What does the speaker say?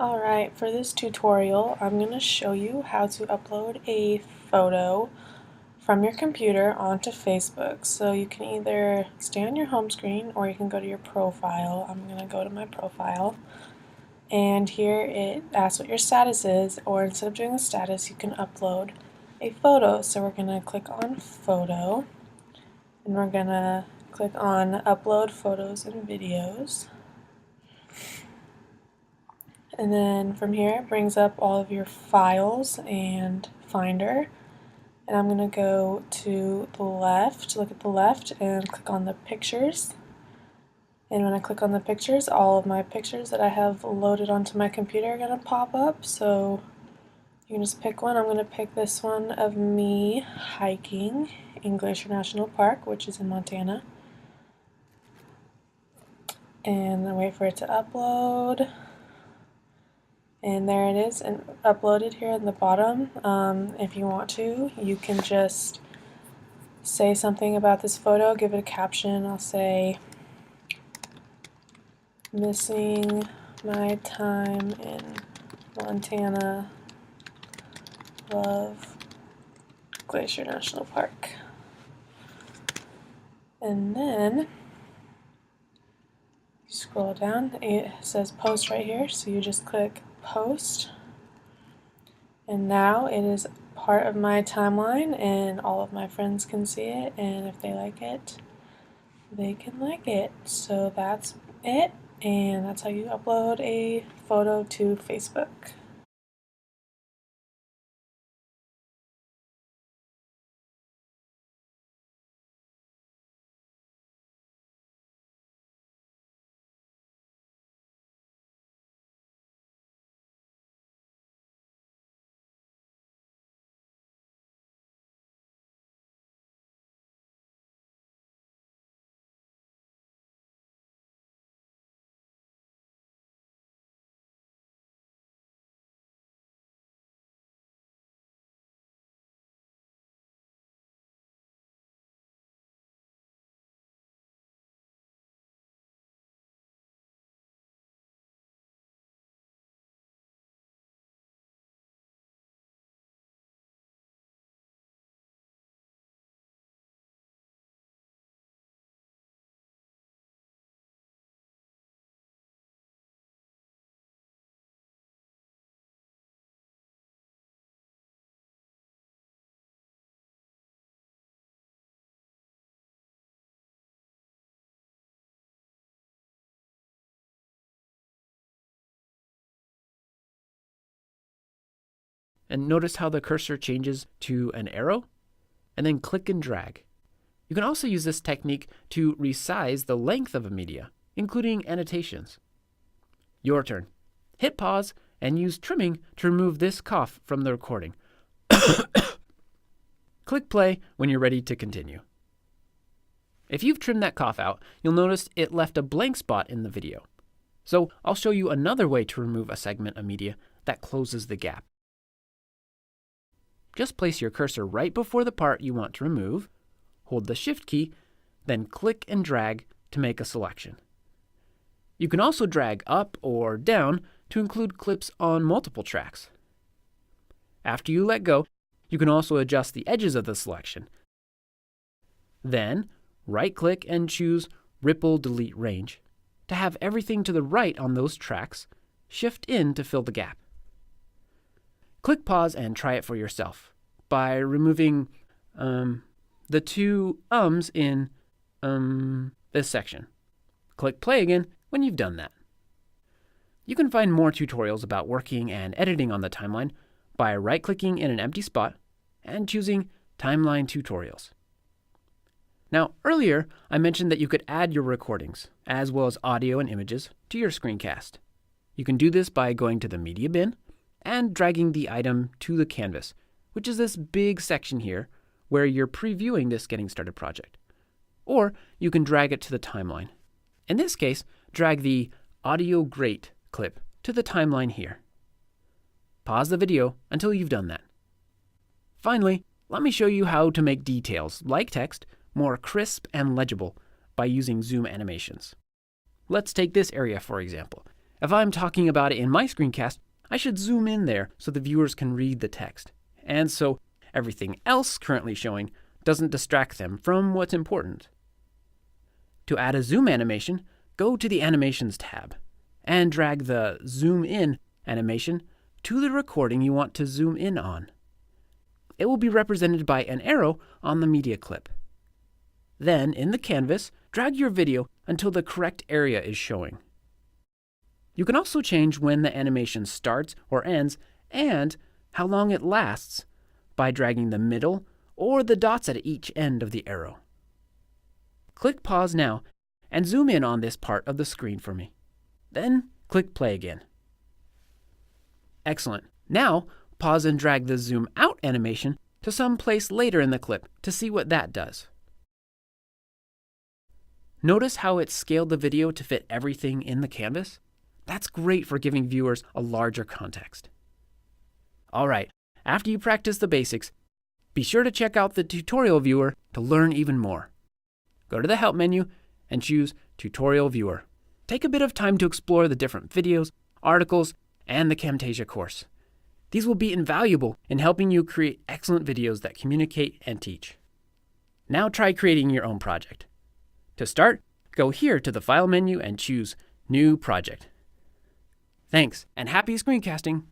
Alright, for this tutorial, I'm going to show you how to upload a photo from your computer onto Facebook. So you can either stay on your home screen or you can go to your profile. I'm going to go to my profile. And here it asks what your status is, or instead of doing the status, you can upload a photo. So we're going to click on Photo, and we're going to click on Upload Photos and Videos. And then from here it brings up all of your files and Finder. And I'm going to go to the left, look at the left, and click on the pictures. And when I click on the pictures, all of my pictures that I have loaded onto my computer are going to pop up. So you can just pick one. I'm going to pick this one of me hiking in Glacier National Park, which is in Montana. And then wait for it to upload. And there it is, and uploaded here in the bottom. If you want to, you can just say something about this photo, give it a caption. I'll say, missing my time in Montana, love Glacier National Park. And then scroll down, it says post right here, so you just click post, and now it is part of my timeline and all of my friends can see it, and if they like it, they can like it. So that's it, and that's how you upload a photo to Facebook. And notice how the cursor changes to an arrow, and then click and drag. You can also use this technique to resize the length of a media, including annotations. Your turn. Hit pause and use trimming to remove this cough from the recording. Click play when you're ready to continue. If you've trimmed that cough out, you'll notice it left a blank spot in the video. So I'll show you another way to remove a segment of media that closes the gap. Just place your cursor right before the part you want to remove, hold the Shift key, then click and drag to make a selection. You can also drag up or down to include clips on multiple tracks. After you let go, you can also adjust the edges of the selection. Then, right-click and choose Ripple Delete Range. To have everything to the right on those tracks, shift in to fill the gap. Click pause and try it for yourself by removing the two ums in this section. Click play again when you've done that. You can find more tutorials about working and editing on the timeline by right-clicking in an empty spot and choosing Timeline Tutorials. Now, earlier I mentioned that you could add your recordings, as well as audio and images, to your screencast. You can do this by going to the Media bin and dragging the item to the canvas, which is this big section here where you're previewing this Getting Started project. Or you can drag it to the timeline. In this case, drag the Audio Great clip to the timeline here. Pause the video until you've done that. Finally, let me show you how to make details, like text, more crisp and legible by using zoom animations. Let's take this area for example. If I'm talking about it in my screencast, I should zoom in there so the viewers can read the text, and so everything else currently showing doesn't distract them from what's important. To add a zoom animation, go to the Animations tab and drag the Zoom In animation to the recording you want to zoom in on. It will be represented by an arrow on the media clip. Then, in the canvas, drag your video until the correct area is showing. You can also change when the animation starts or ends and how long it lasts by dragging the middle or the dots at each end of the arrow. Click pause now and zoom in on this part of the screen for me. Then click play again. Excellent. Now pause and drag the zoom out animation to some place later in the clip to see what that does. Notice how it scaled the video to fit everything in the canvas? That's great for giving viewers a larger context. All right, after you practice the basics, be sure to check out the tutorial viewer to learn even more. Go to the Help menu and choose Tutorial Viewer. Take a bit of time to explore the different videos, articles, and the Camtasia course. These will be invaluable in helping you create excellent videos that communicate and teach. Now try creating your own project. To start, go here to the File menu and choose New Project. Thanks, and happy screencasting!